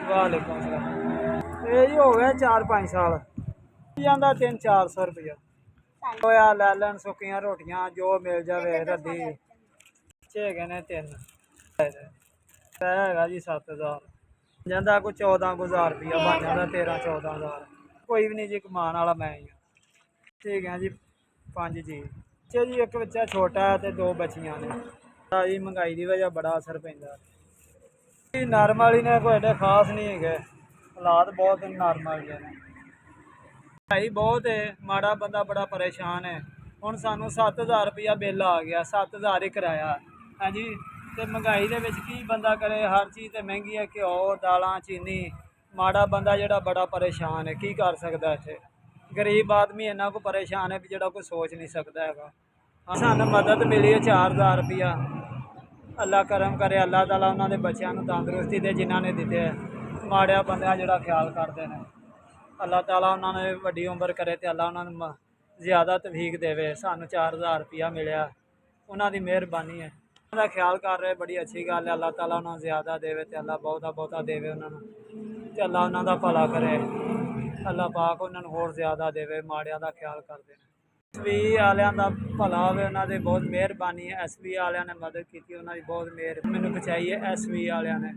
वालेकुम सलाम। ये जी हो गया 4-5 साल जाता 300-400 रुपया होया लै लैन सुक्कियां रोटियां जो मिल जाए रद्दी है ने 3 है जी 7000 जाता कोई 14-1000 रुपया बन जाता 13-14 हज़ार कोई भी नहीं जी कमान वाला मैं ही ठीक है जी 5 जी अच्छा जी एक बच्चा छोटा है तो 2 बच्चियां ने जी महंगाई की वजह बड़ा असर पैंदा नॉर्मल ही ने कोई एडे खास नहीं है हालात बहुत नॉर्मल जे ने भाई बहुत है माड़ा बंदा बड़ा परेशान है हुण सानू 7000 रुपया बिल आ गया 7000 ही किराया हाँ जी तो महंगाई दे विच की बंदा करे हर चीज़ तो महंगी है घ्यो दालां चीनी माड़ा बंदा जिहड़ा बड़ा परेशान है की कर सकदा इत्थे गरीब आदमी इन्ना को परेशान है भी जिहड़ा कोई सोच नहीं सकता है सानू मदद मिली है 4000 रुपया अल्लाह करम करे अल्लाह ताला उन्होंने बच्चों को तंदुरुस्ती दे जिन्होंने दिते है माड़िया बंद जोड़ा ख्याल करते हैं अल्लाह ताला उन्होंने वड्डी उम्र करे तो अल्लाह उन्होंने ज़्यादा तौफीक देवे सानू 4000 रुपया मिले उन्होंने मेहरबानी है उन्होंने ख्याल कर रहे बड़ी अच्छी गल है अल्लाह ताला उन्होंने ज़्यादा देवे तो अल्लाह बहुता देवे उन्होंने तो अल्लाह उन्होंने भला करे अल्लाह पाक उन्होंने होर ज़्यादा देवे माड़िया का ख्याल करते हैं SB वालियां दा भला होवे उन्होंने बहुत मेहरबानी है SB वालियां ने मदद की उन्होंने बहुत मेहर मैनू बचाई है SB वालियां ने